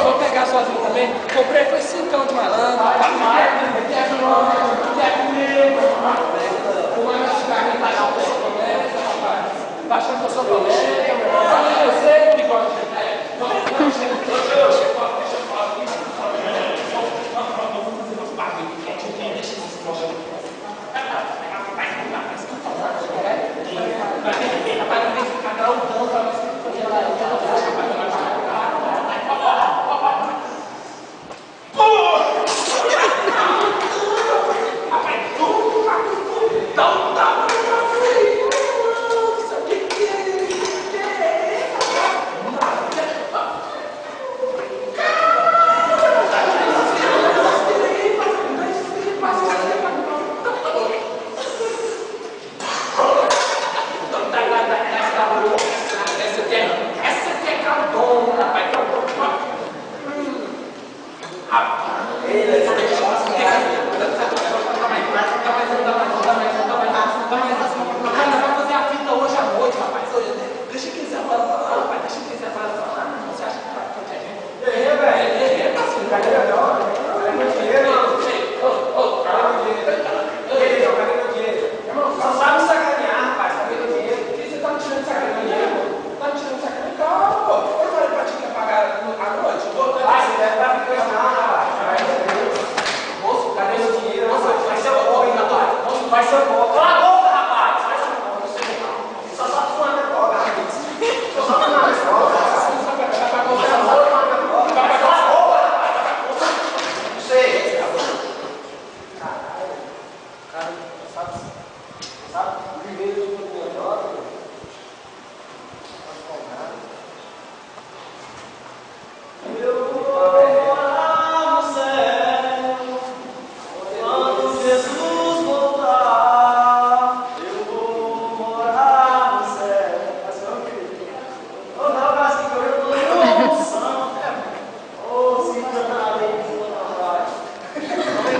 Vou pegar sozinho também. Comprei foi 5 de malandro. Baixando que eu sou polêmica, eu sei, bigode.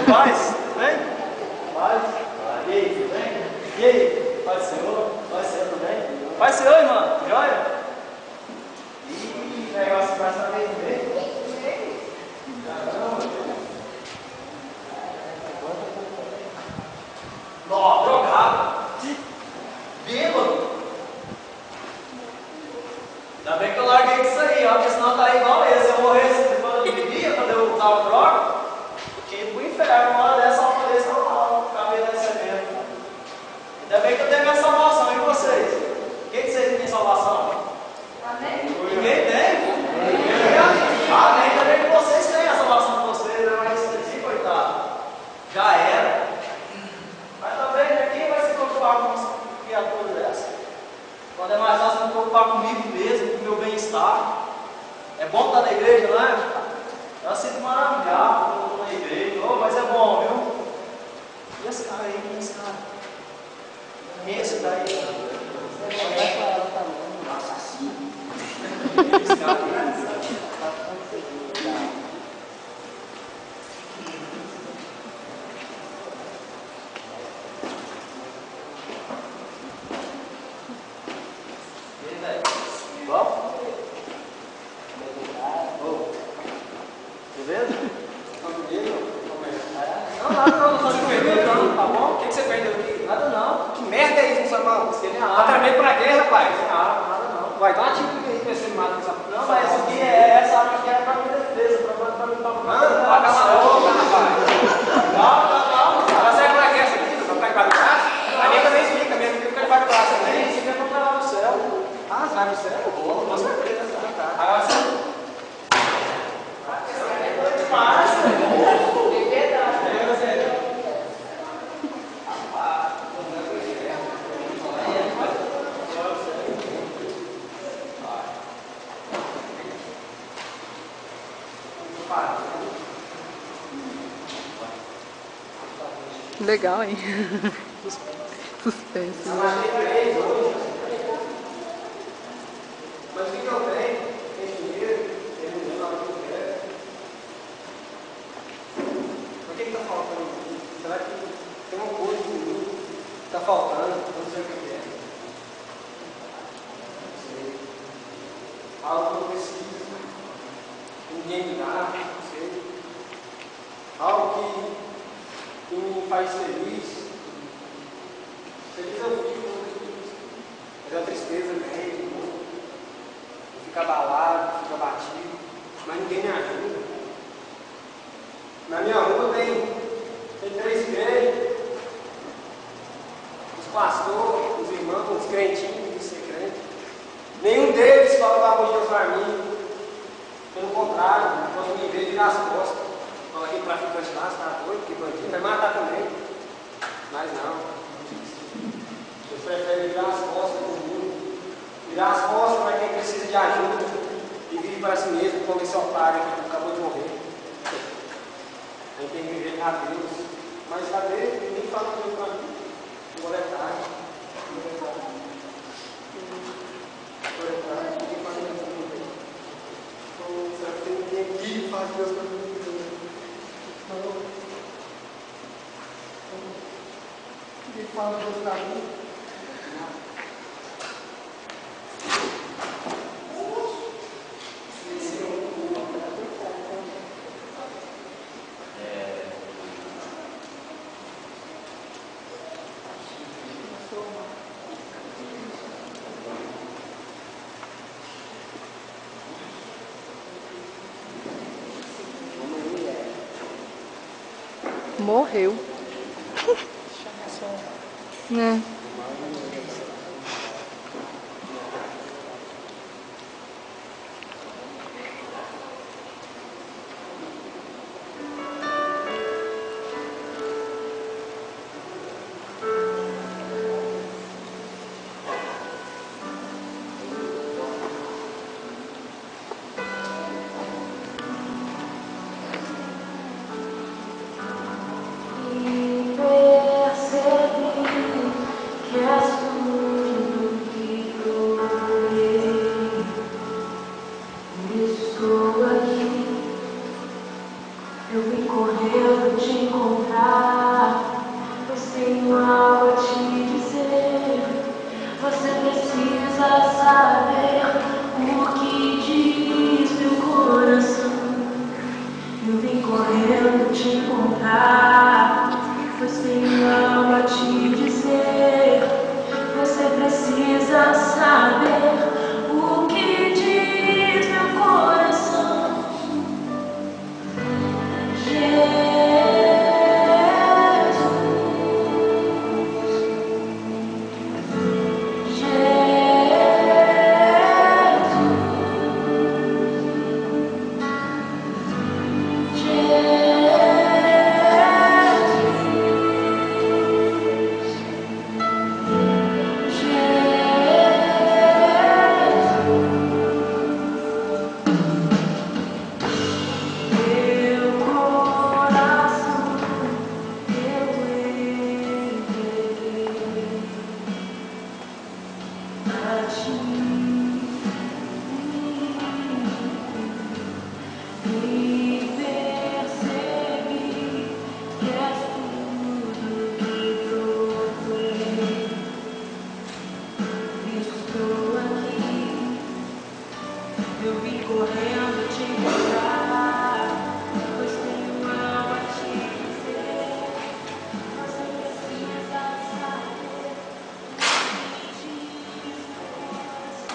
Paz, vem? Paz. E aí, tudo bem? E aí? Paz do Senhor? Paz do Senhor também? Paz do Senhor, irmão? Joia? Ih, negócio vai saber bem. Caramba. Nó, drogado. Bêbado. Ainda bem que eu larguei disso aí, ó, porque senão tá igual esse. Se eu morresse quando eu bebia, quando eu usava droga, tinha ido pro inferno. Uma hora dessa eu falei, não, acabei recebendo. Ainda bem que eu tenho minha salvação, e vocês? Quem que vocês têm salvação? Amém? Ninguém tem? Amém, ainda bem que vocês têm a salvação de vocês, mas esse coitado, já era. Mas também quem vai se preocupar com uma criatura dessa? Quando é mais fácil me preocupar comigo mesmo, com o meu bem-estar. É bom estar na igreja, não é? Eu sinto maravilhado quando eu estou na igreja. Oh, mas é bom, viu? E esse cara aí? Quem é esse cara? Quem é esse cara aí? Assassino. Esse cara aí. Igual? Beleza? Não, nada não, não só perdeu não, tá bom? O que você perdeu aqui? Nada não. Que merda é isso, Samuel? Você tem arma. Tá tremendo pra quê, rapaz? Tem arma, nada não. Vai, dá uma típica aí pra você me matar essa. Não, mas isso aqui essa arma aqui é pra minha defesa, pra mim pra não, acaba a boca, rapaz. Não. Tá certo pra quê essa aqui? Pra ir pra casa? A minha também explica, a minha filha quer ir pra casa também. Isso aqui é pra levar no céu. Ah, você vai no céu? Vou, com certeza. Agora você. Legal, hein? Suspense. Né? algo que eu preciso, ninguém me dá, não sei, algo que me faz feliz. Feliz eu fico, mas é uma tristeza grande, eu fico abalado, fico abatido, mas ninguém me ajuda. Na minha rua tem 3 igrejas, os pastores, os irmãos, os crentinhos de ser crente. Nenhum deles fala do amor de Deus para mim. Pelo contrário, quando me vê, vira as costas. Fala aquele traficante lá, você está doido, que bandido, vai matar também. Mas não. Eles preferem virar as costas para o mundo, virar as costas para quem precisa de ajuda e vive para si mesmo, como esse otário que acabou de morrer. A gente tem que viver para Deus. Mas cadê? Ninguém fala de Deus para mim. Vou letar. Ninguém fala de Deus para mim. Será que tem ninguém aqui que fala de Deus para mim? Não. Ninguém fala de Deus para mim. Morreu. Né? Eu vim correndo te encontrar, pois tenho algo a te dizer. Você precisa saber o que diz meu coração. Eu vim correndo te encontrar, pois tenho algo a te dizer. Você precisa saber o que diz meu coração. Eu vim correndo te encontrar, pois tenho algo a te dizer. Você precisa saber o que diz meu coração.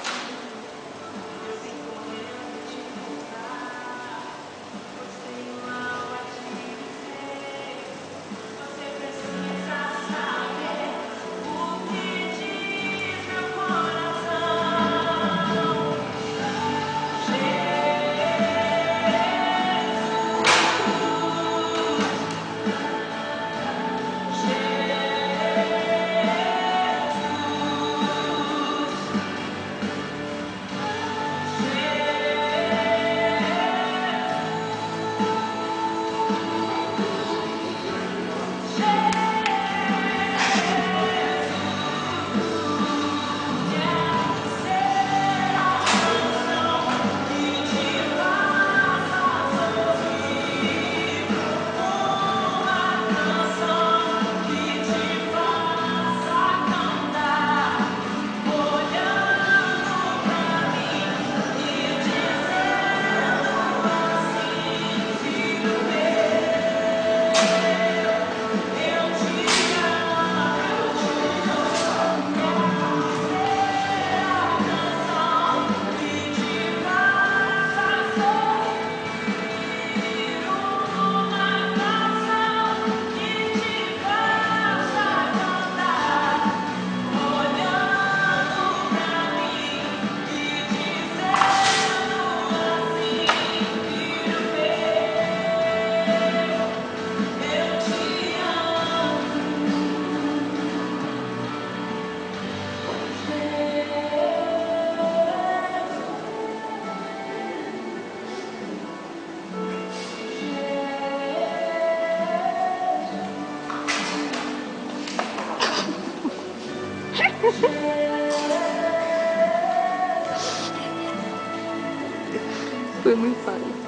Foi muito falha.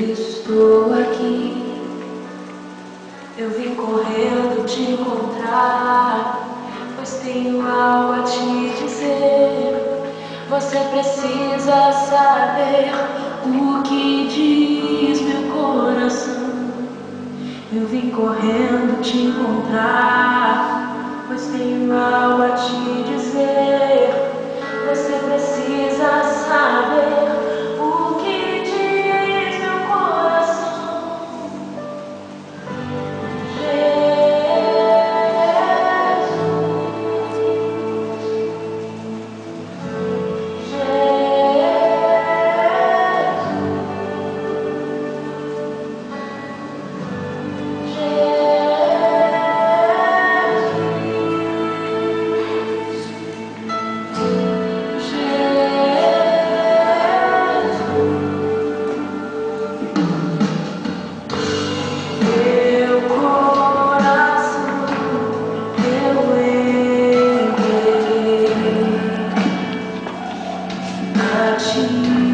Estou aqui, eu vim correndo te encontrar, pois tenho algo a te dizer. Você precisa saber o que diz meu coração. Eu vim correndo te encontrar, pois tenho algo a te dizer. Você precisa saber o que diz meu coração. Meu coração eu entreguei a ti.